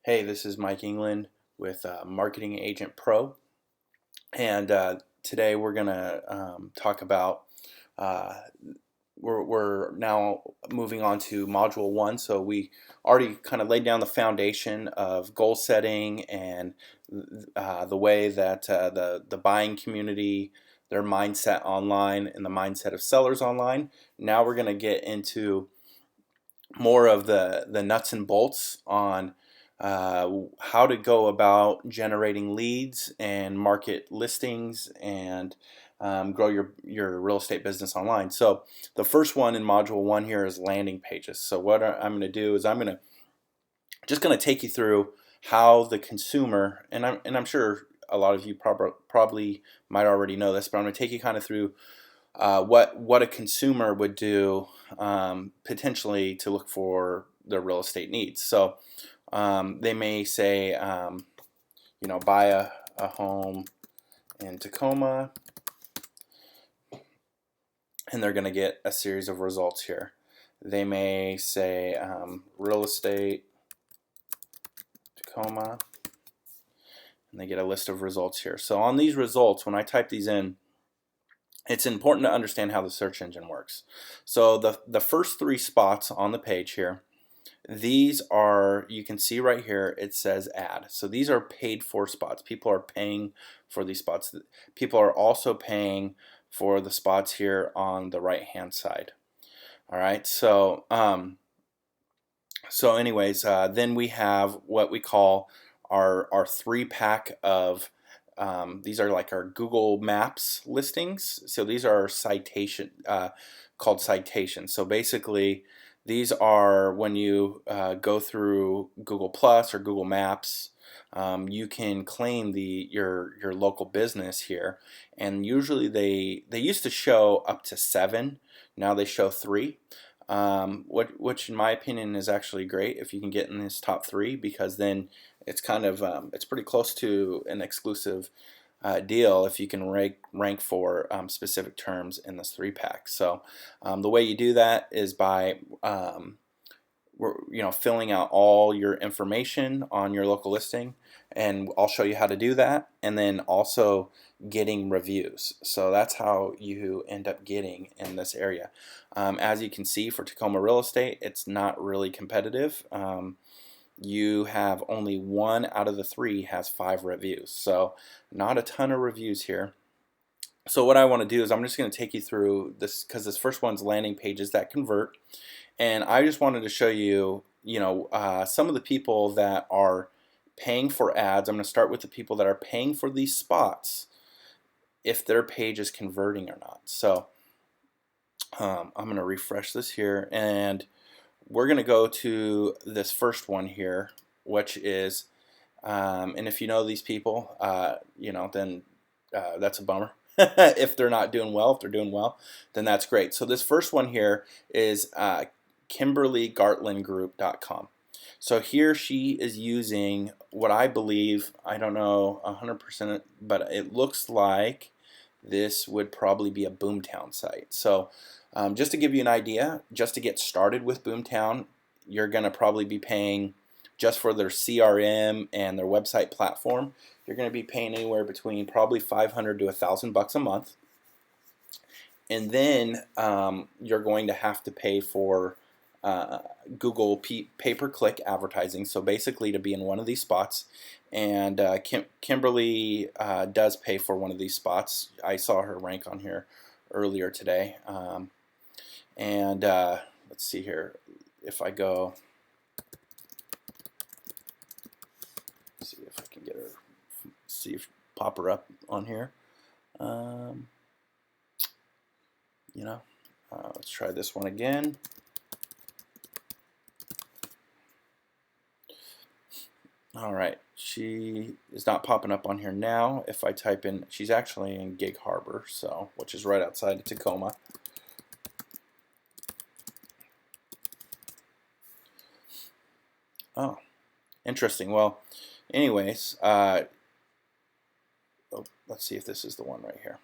Hey, this is Mike England with Marketing Agent Pro, and today we're going to talk about. Uh, we're now moving on to Module 1, so we already kind of laid down the foundation of goal setting and the way that the buying community, their mindset online, and the mindset of sellers online. Now we're going to get into more of the nuts and bolts on how to go about generating leads and market listings and grow your real estate business online. So the first one in module 1 here is landing pages. So what I'm going to do is I'm going to just going to take you through how the consumer, and I'm sure a lot of you probably might already know this, but I'm going to take you kind of through what a consumer would do potentially to look for their real estate needs. So they may say, buy a home in Tacoma, and they're going to get a series of results here. They may say real estate Tacoma, and they get a list of results here. So on these results, when I type these in, it's important to understand how the search engine works. So the first 3 spots on the page here, these are, you can see right here, it says ad. So these are paid for spots. People are paying for these spots. People are also paying for the spots here on the right hand side. All right, so anyways, then we have what we call our 3-pack of these are like our Google Maps listings. So these are called citations. So basically, these are when you go through Google Plus or Google Maps, you can claim your local business here. And usually they used to show up to 7. Now they show 3. Which in my opinion is actually great if you can get in this top 3, because then it's kind of it's pretty close to an exclusive deal if you can rank for specific terms in this 3-pack. So the way you do that is by filling out all your information on your local listing, and I'll show you how to do that, and then also getting reviews. So that's how you end up getting in this area. As you can see, for Tacoma real estate, it's not really competitive. You have only 1 out of the 3 has 5 reviews, so not a ton of reviews here. So what I want to do is I'm just going to take you through this, because this first one's landing pages that convert, and I just wanted to show you, some of the people that are paying for ads. I'm going to start with the people that are paying for these spots, if their page is converting or not. So I'm going to refresh this here, and we're going to go to this first one here, which is, and if you know these people, then that's a bummer. If they're not doing well. If they're doing well, then that's great. So this first one here is KimberlyGartlandGroup.com. So here she is using what I believe, I don't know 100%, but it looks like this would probably be a Boomtown site. So just to give you an idea, just to get started with Boomtown, you're going to probably be paying, just for their CRM and their website platform, you're going to be paying anywhere between probably $500 to $1,000 a month. And then you're going to have to pay for Google pay-per-click advertising. So basically, to be in one of these spots, and Kimberly does pay for one of these spots. I saw her rank on here earlier today. And let's see here. If I go, see if I can get her, pop her up on here. Let's try this one again. All right, she is not popping up on here now. If I type in, she's actually in Gig Harbor, which is right outside of Tacoma. Oh, interesting. Well, anyways, let's see if this is the one right here.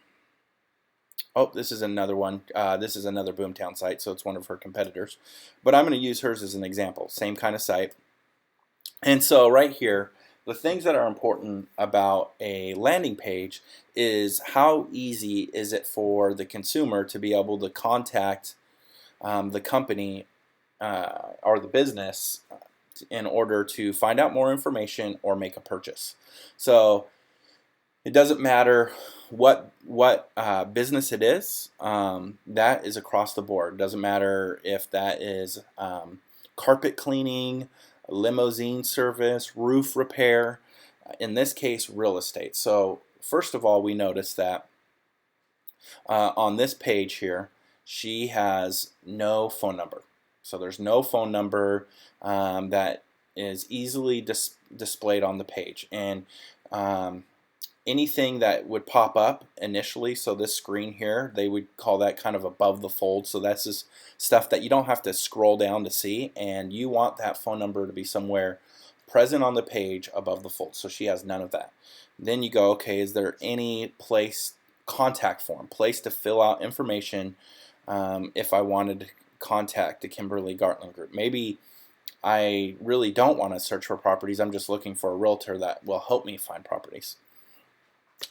Oh, this is another one. This is another Boomtown site, so it's one of her competitors. But I'm going to use hers as an example. Same kind of site. And so right here, the things that are important about a landing page is how easy is it for the consumer to be able to contact the company or the business in order to find out more information or make a purchase. So it doesn't matter what business it is. That is across the board. It doesn't matter if that is carpet cleaning, limousine service, roof repair. In this case, real estate. So first of all, we notice that on this page here, she has no phone number. So there's no phone number that is easily displayed on the page. And anything that would pop up initially, so this screen here, they would call that kind of above the fold. So that's just stuff that you don't have to scroll down to see, and you want that phone number to be somewhere present on the page above the fold. So she has none of that. Then you go, okay, is there any contact form, place to fill out information if I wanted to contact the Kimberly Gartland Group? Maybe I really don't want to search for properties. I'm just looking for a realtor that will help me find properties.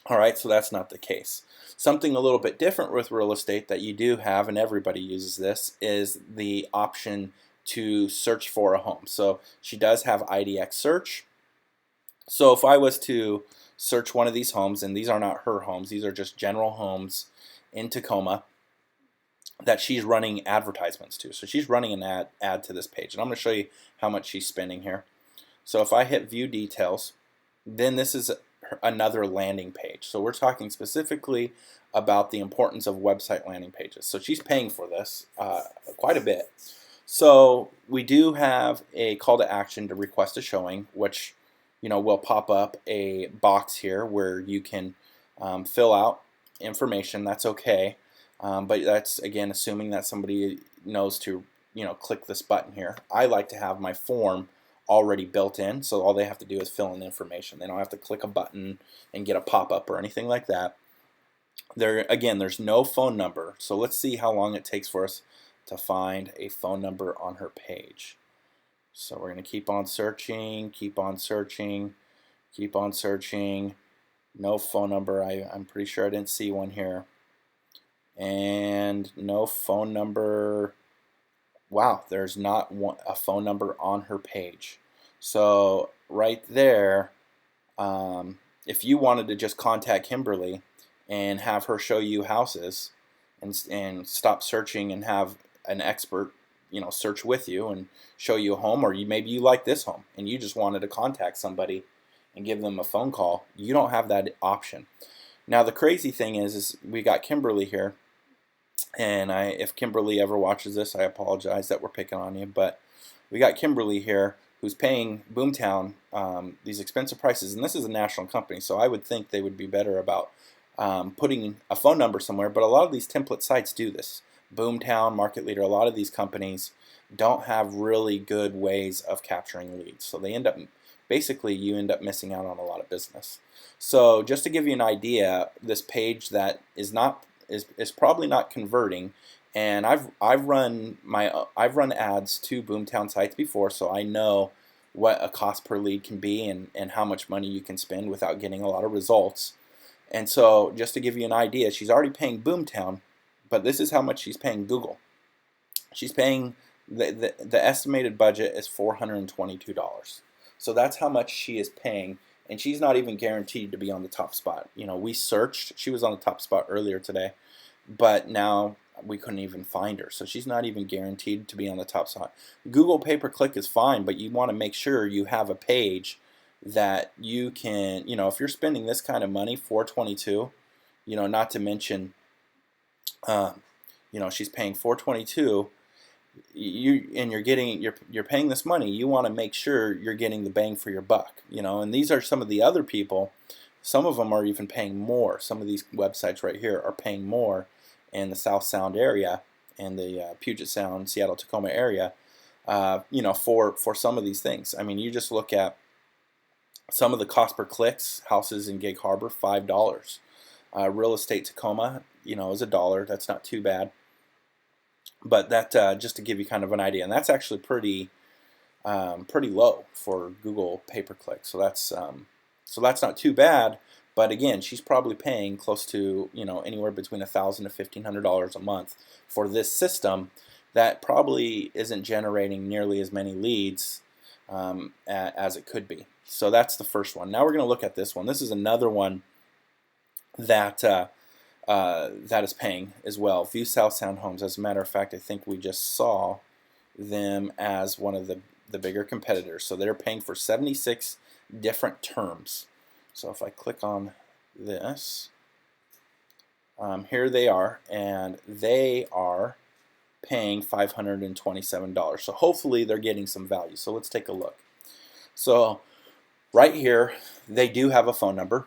All right, so that's not the case. Something a little bit different with real estate that you do have, and everybody uses this, is the option to search for a home. So she does have IDX search. So if I was to search one of these homes, and these are not her homes, these are just general homes in Tacoma that she's running advertisements to. So she's running an ad to this page, and I'm going to show you how much she's spending here. So if I hit view details, then this is another landing page. So we're talking specifically about the importance of website landing pages. So she's paying for this quite a bit. So we do have a call to action to request a showing, which will pop up a box here where you can fill out information. That's okay, but that's again assuming that somebody knows to click this button here. I like to have my form already built in, so all they have to do is fill in the information. They don't have to click a button and get a pop-up or anything like that. There's no phone number, so let's see how long it takes for us to find a phone number on her page. So we're going to keep on searching, keep on searching, keep on searching. No phone number. I'm pretty sure I didn't see one here. And no phone number. Wow, there's not a phone number on her page. So right there, if you wanted to just contact Kimberly and have her show you houses and stop searching and have an expert search with you and show you a home, or maybe you like this home and you just wanted to contact somebody and give them a phone call, you don't have that option. Now the crazy thing is we got Kimberly here. And if Kimberly ever watches this, I apologize that we're picking on you, but we got Kimberly here who's paying Boomtown these expensive prices, and this is a national company, so I would think they would be better about putting a phone number somewhere, but a lot of these template sites do this. Boomtown, Market Leader, a lot of these companies don't have really good ways of capturing leads, so they end up, basically you end up missing out on a lot of business. So just to give you an idea, this page that is probably not converting, and I've run ads to Boomtown sites before, so I know what a cost per lead can be and how much money you can spend without getting a lot of results. And so just to give you an idea, she's already paying Boomtown, but this is how much she's paying Google. She's paying the estimated budget is $422. So that's how much she is paying. And she's not even guaranteed to be on the top spot. We searched. She was on the top spot earlier today, but now we couldn't even find her. So she's not even guaranteed to be on the top spot. Google pay-per-click is fine, but you want to make sure you have a page that you can, if you're spending this kind of money, $422, not to mention, she's paying $422. You're paying this money, you want to make sure you're getting the bang for your buck, and these are some of the other people. Some of them are even paying more. Some of these websites right here are paying more in the South Sound area and the Puget Sound, Seattle, Tacoma area, for some of these things. I mean, you just look at some of the cost per clicks. Houses in Gig Harbor, $5. Real Estate Tacoma, is $1. That's not too bad. But that just to give you kind of an idea, and that's actually pretty pretty low for Google pay-per-click. So that's not too bad. But again, she's probably paying close to anywhere between $1,000 to $1,500 a month for this system that probably isn't generating nearly as many leads as it could be. So that's the first one. Now we're going to look at this one. This is another one that that is paying as well. View South Sound Homes. As a matter of fact, I think we just saw them as one of the bigger competitors. So they're paying for 76 different terms. So if I click on this, here they are, and they are paying $527. So hopefully they're getting some value. So let's take a look. So right here, they do have a phone number.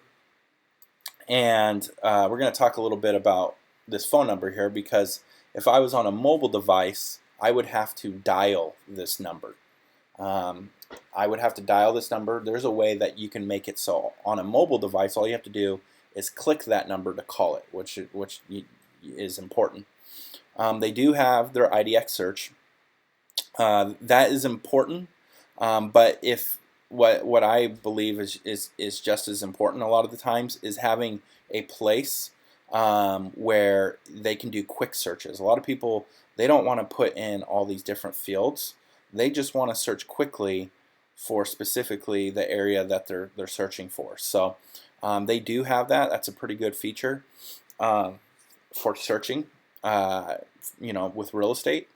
And we're going to talk a little bit about this phone number here, because if I was on a mobile device, I would have to dial this number. I would have to dial this number. There's a way that you can make it so on a mobile device, all you have to do is click that number to call it, which is important. They do have their IDX search. That is important, but if what I believe is just as important a lot of the times is having a place where they can do quick searches. A lot of people, they don't want to put in all these different fields. They just want to search quickly for specifically the area that they're searching for. So they do have that. That's a pretty good feature for searching, with real estate.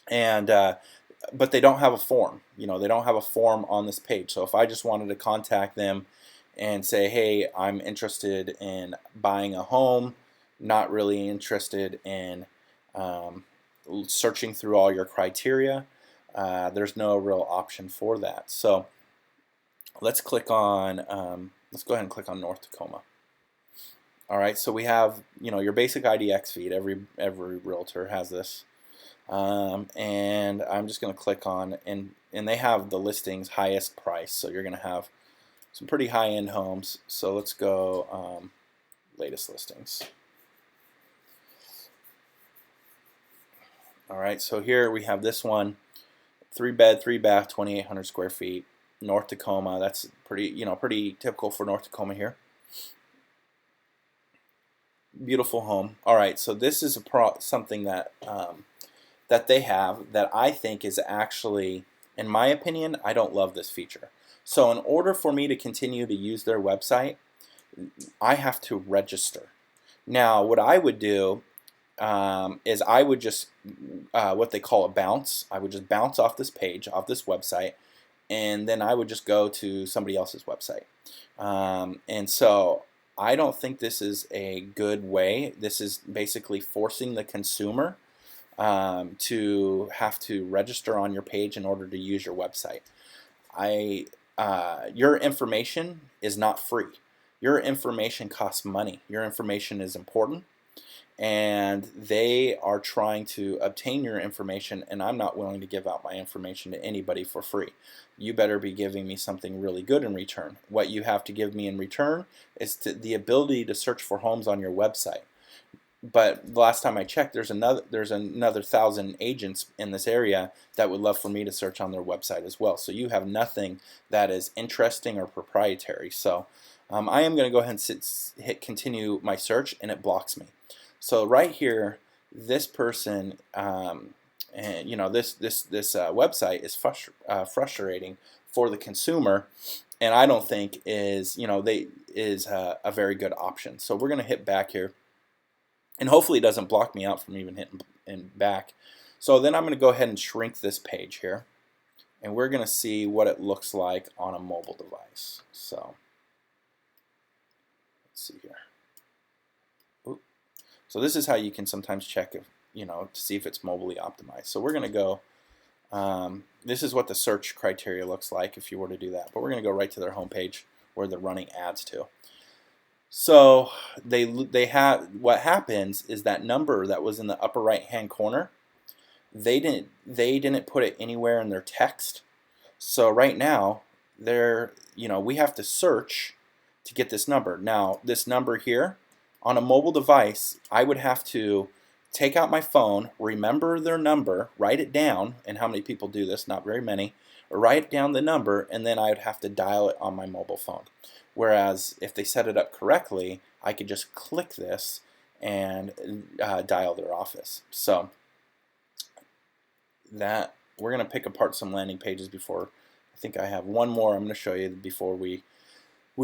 And but they don't have a form. They don't have a form on this page. So if I just wanted to contact them and say, hey, I'm interested in buying a home, not really interested in searching through all your criteria, there's no real option for that. So let's click on, let's go ahead and click on North Tacoma. All right, so we have, your basic IDX feed. Every realtor has this. And I'm just going to click on, and they have the listings highest price, so you're going to have some pretty high-end homes. So let's go latest listings. All right, so here we have this one, 3-bed, 3-bath, 2,800 square feet, North Tacoma. That's pretty typical for North Tacoma here. Beautiful home. All right, so this is something that that they have that I think is actually, in my opinion, I don't love this feature. So in order for me to continue to use their website, I have to register. Now, what I would do is I would just, what they call a bounce. I would just bounce off this page, off this website, and then I would just go to somebody else's website. And so I don't think this is a good way. This is basically forcing the consumer to have to register on your page in order to use your website. Your information is not free. Your information costs money. Your information is important, and they are trying to obtain your information, and I'm not willing to give out my information to anybody for free. You better be giving me something really good in return. What you have to give me in return is the ability to search for homes on your website. But the last time I checked, there's another 1,000 agents in this area that would love for me to search on their website as well. So you have nothing that is interesting or proprietary. So I am going to go ahead and hit continue my search, and it blocks me. So right here, this person, and this website is frustrating for the consumer, and I don't think is a very good option. So we're going to hit back here. And hopefully it doesn't block me out from even hitting back. So then I'm going to go ahead and shrink this page here. And we're going to see what it looks like on a mobile device. So let's see here. Oop. So this is how you can sometimes check if, to see if it's mobilely optimized. So we're going to go, this is what the search criteria looks like if you were to do that. But we're going to go right to their homepage where they're running ads to. So they have, what happens is that number that was in the upper right hand corner, they didn't put it anywhere in their text. So right now we have to search to get this number. Now this number here on a mobile device, I would have to take out my phone, remember their number, write it down, and how many people do this? Not very many. Write down the number, and then I would have to dial it on my mobile phone. Whereas if they set it up correctly, I could just click this and dial their office. So that we're going to pick apart some landing pages before. I think I have one more I'm going to show you before we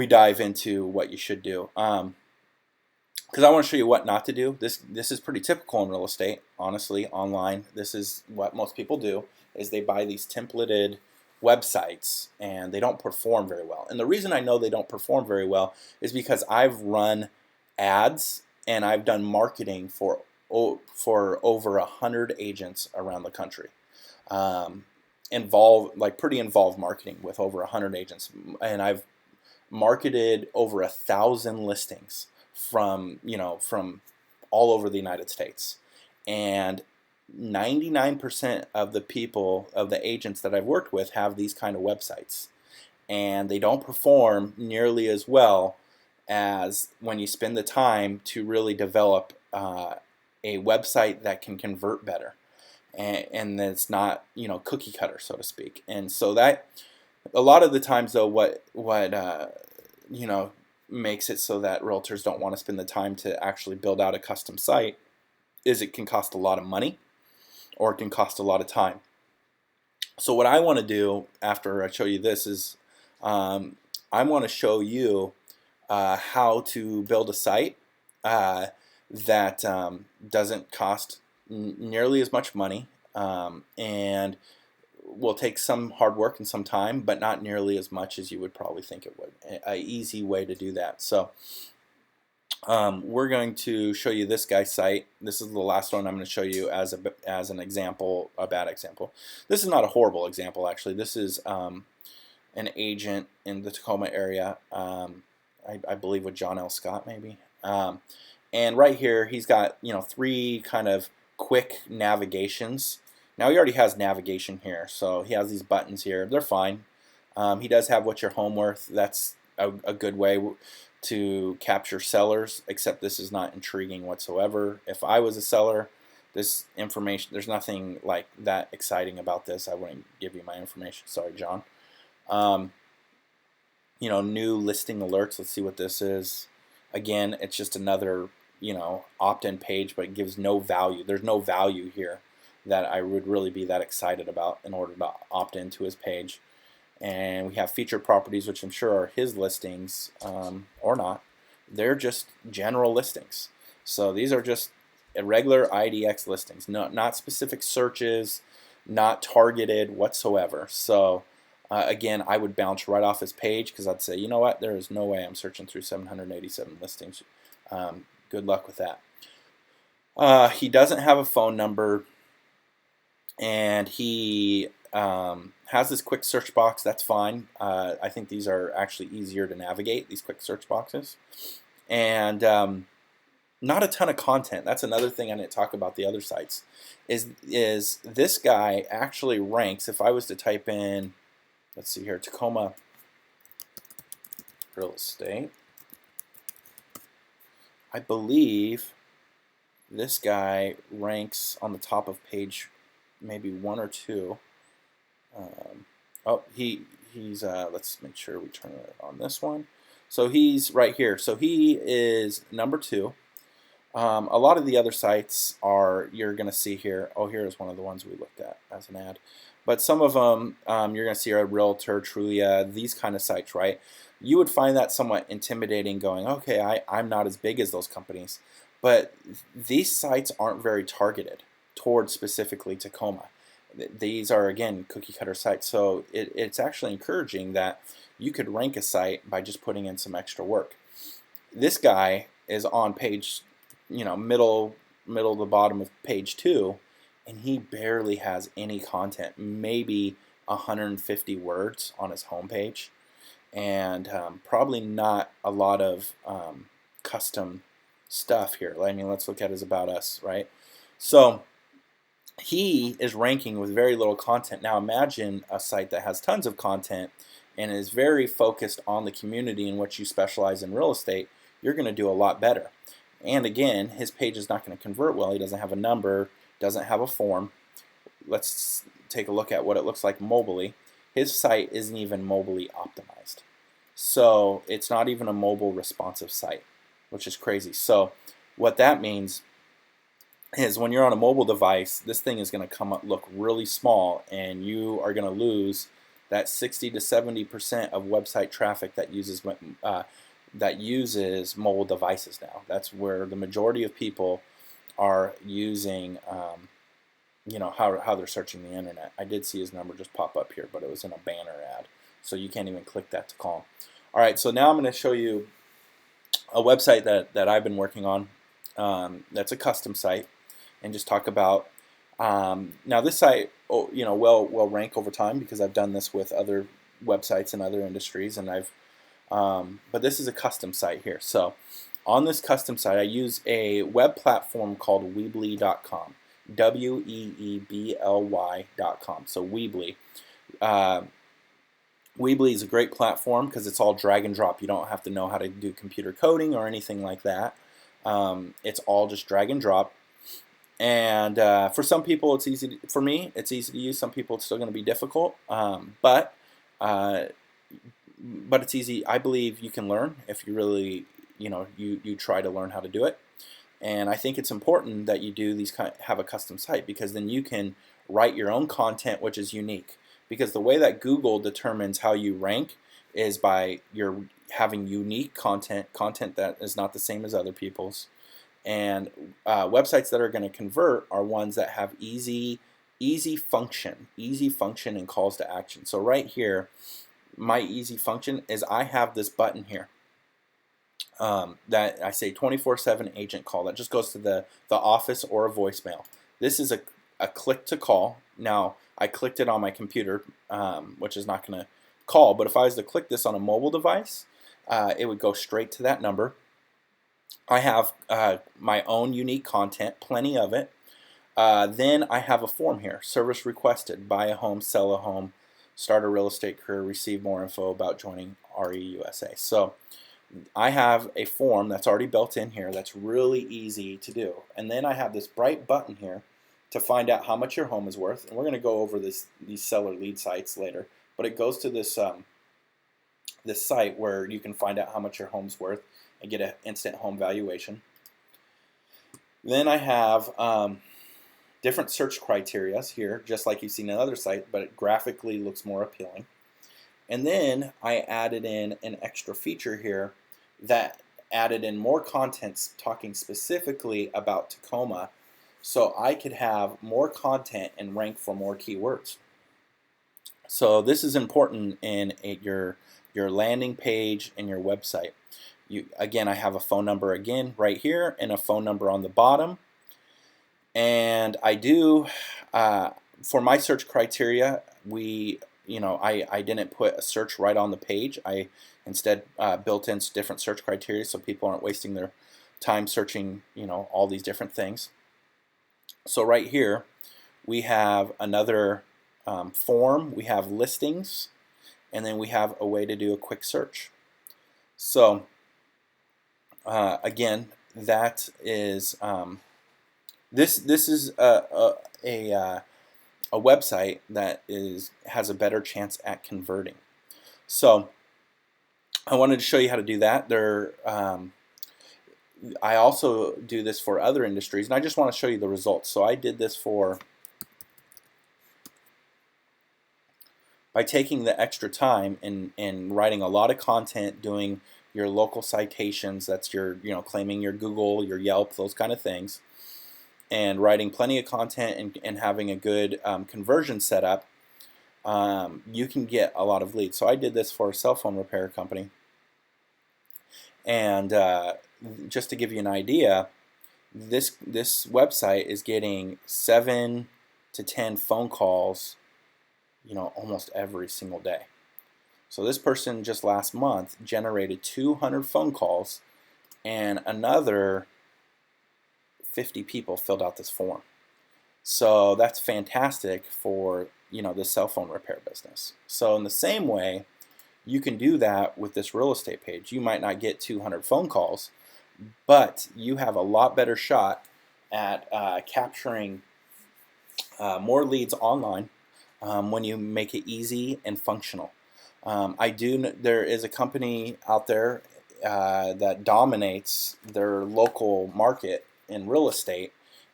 dive into what you should do. Because I want to show you what not to do. This is pretty typical in real estate, honestly, online. This is what most people do, is they buy these templated websites and they don't perform very well. And the reason I know they don't perform very well is because I've run ads and I've done marketing for over 100 agents around the country. Pretty involved marketing with over 100 agents, and I've marketed over 1,000 listings from all over the United States, and 99% of the agents that I've worked with have these kind of websites, and they don't perform nearly as well as when you spend the time to really develop a website that can convert better, and that's not cookie cutter, so to speak. And so that a lot of the times though, what makes it so that realtors don't want to spend the time to actually build out a custom site is it can cost a lot of money, or it can cost a lot of time. So what I want to do after I show you this is I want to show you how to build a site that doesn't cost nearly as much money, and will take some hard work and some time, but not nearly as much as you would probably think it would. An easy way to do that. So we're going to show you this guy's site. This is the last one I'm going to show you as an example, a bad example. This is not a horrible example, actually. This is an agent in the Tacoma area, I believe with John L. Scott maybe. And right here he's got 3 kind of quick navigations. Now he already has navigation here, so he has these buttons here. They're fine. He does have what's your home worth. That's a good way to capture sellers, except this is not intriguing whatsoever. If I was a seller, this information, there's nothing like that exciting about this. I wouldn't give you my information. Sorry, John. New listing alerts. Let's see what this is. Again, it's just another opt-in page, but it gives no value. There's no value here that I would really be that excited about in order to opt into his page. And we have featured properties, which I'm sure are his listings, or not. They're just general listings. So these are just irregular IDX listings, not specific searches, not targeted whatsoever. So again, I would bounce right off his page, because I'd say, you know what, there is no way I'm searching through 787 listings. Good luck with that. He doesn't have a phone number, and he has this quick search box. That's fine. I think these are actually easier to navigate, these quick search boxes. And not a ton of content. That's another thing I didn't talk about the other sites. Is this guy actually ranks, if I was to type in, let's see here, Tacoma real estate, I believe this guy ranks on the top of page maybe 1 or 2. He's let's make sure we turn it on this one. So he's right here. So he is number 2. A lot of the other sites are, you're going to see here. Oh, here is one of the ones we looked at as an ad. But some of them you're going to see are Realtor, Trulia, these kind of sites, right? You would find that somewhat intimidating, going, okay, I'm not as big as those companies. But these sites aren't very targeted towards specifically Tacoma. These are, again, cookie cutter sites. So it's actually encouraging that you could rank a site by just putting in some extra work. This guy is on page, middle to the bottom of page 2, and he barely has any content, maybe 150 words on his homepage, and probably not a lot of custom stuff here. I mean, let's look at his About Us, right? So he is ranking with very little content. Now imagine a site that has tons of content and is very focused on the community in which you specialize in real estate. You're going to do a lot better. And again, his page is not going to convert well. He doesn't have a number, doesn't have a form. Let's take a look at what it looks like mobilely. His site isn't even mobilely optimized. So it's not even a mobile responsive site, which is crazy. So what that means is when you're on a mobile device, this thing is going to come up look really small, and you are going to lose that 60 to 70% of website traffic that uses mobile devices now. That's where the majority of people are using, how they're searching the internet. I did see his number just pop up here, but it was in a banner ad, so you can't even click that to call him. All right, so now I'm going to show you a website that I've been working on. That's a custom site, and just talk about. Now this site, will rank over time because I've done this with other websites in other industries, and but this is a custom site here. So on this custom site, I use a web platform called Weebly.com, Weebly.com. So Weebly. Weebly is a great platform because it's all drag and drop. You don't have to know how to do computer coding or anything like that. It's all just drag and drop. And for some people, it's easy. For me, it's easy to use. Some people, it's still going to be difficult. But it's easy. I believe you can learn if you really, you try to learn how to do it. And I think it's important that you do have a custom site, because then you can write your own content, which is unique. Because the way that Google determines how you rank is by your having unique content that is not the same as other people's. And websites that are going to convert are ones that have easy function and calls to action. So right here, my easy function is I have this button here that I say 24/7 agent call. That just goes to the office or a voicemail. This is a click to call. Now, I clicked it on my computer, which is not going to call, but if I was to click this on a mobile device, it would go straight to that number. I have my own unique content, plenty of it. Then I have a form here, service requested, buy a home, sell a home, start a real estate career, receive more info about joining REUSA. So I have a form that's already built in here that's really easy to do. And then I have this bright button here to find out how much your home is worth. And we're going to go over these seller lead sites later. But it goes to this this site where you can find out how much your home's worth and get an instant home valuation. Then I have different search criteria here, just like you've seen in another site, but it graphically looks more appealing. And then I added in an extra feature here that added in more content talking specifically about Tacoma, so I could have more content and rank for more keywords. So this is important in your landing page and your website. Again, I have a phone number again right here and a phone number on the bottom. And I do, for my search criteria, I didn't put a search right on the page. I instead built in different search criteria so people aren't wasting their time searching, all these different things. So right here, we have another form, we have listings, and then we have a way to do a quick search. So again, that is this is a website that has a better chance at converting. So I wanted to show you how to do that. I also do this for other industries, and I just want to show you the results. So I did this by taking the extra time and writing a lot of content, doing your local citations, that's your, claiming your Google, your Yelp, those kind of things, and writing plenty of content and having a good conversion setup, you can get a lot of leads. So I did this for a cell phone repair company. And just to give you an idea, this website is getting 7 to 10 phone calls, almost every single day. So this person just last month generated 200 phone calls, and another 50 people filled out this form. So that's fantastic for the cell phone repair business. So in the same way, you can do that with this real estate page. You might not get 200 phone calls, but you have a lot better shot at capturing more leads online when you make it easy and functional. There is a company out there that dominates their local market in real estate,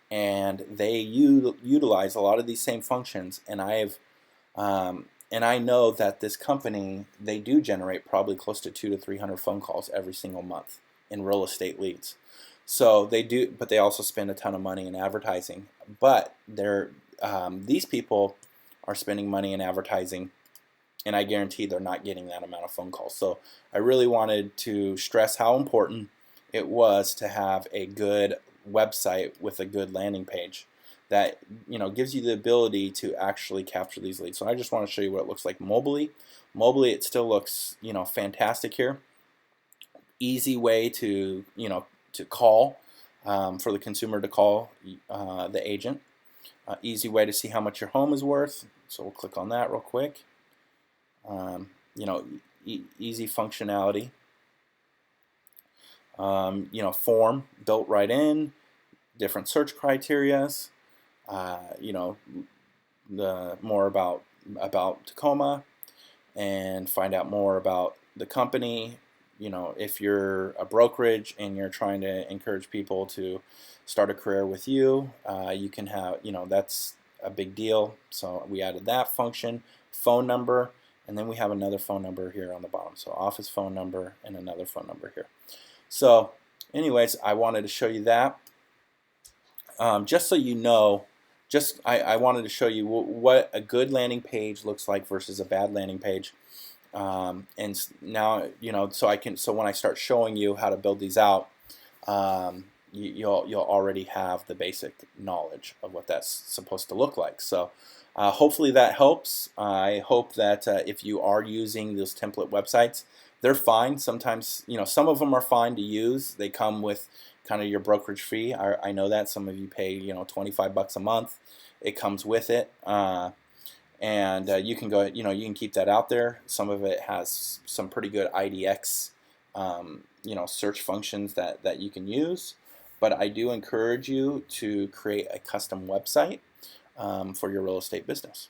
and they utilize a lot of these same functions. And I know that this company, they do generate probably close to 200 to 300 phone calls every single month in real estate leads. So they do, but they also spend a ton of money in advertising. But these people are spending money in advertising, and I guarantee they're not getting that amount of phone calls. So I really wanted to stress how important it was to have a good website with a good landing page that gives you the ability to actually capture these leads. So I just want to show you what it looks like mobilely. Mobilely, it still looks fantastic here. Easy way to to call, for the consumer to call the agent. Easy way to see how much your home is worth. So we'll click on that real quick. Easy functionality. Form built right in. Different search criterias. The more about Tacoma, and find out more about the company. If you're a brokerage and you're trying to encourage people to start a career with you, you can have, that's a big deal. So we added that function, phone number, and then we have another phone number here on the bottom. So office phone number and another phone number here. So anyways, I wanted to show you that. Just so you know, I wanted to show you what a good landing page looks like versus a bad landing page. And now, so when I start showing you how to build these out, you'll already have the basic knowledge of what that's supposed to look like. So hopefully that helps. I hope that if you are using those template websites, they're fine. Sometimes, some of them are fine to use. They come with kind of your brokerage fee. I know that some of you pay, $25 a month. It comes with it. And you can go, you can keep that out there. Some of it has some pretty good IDX, search functions that you can use. But I do encourage you to create a custom website for your real estate business.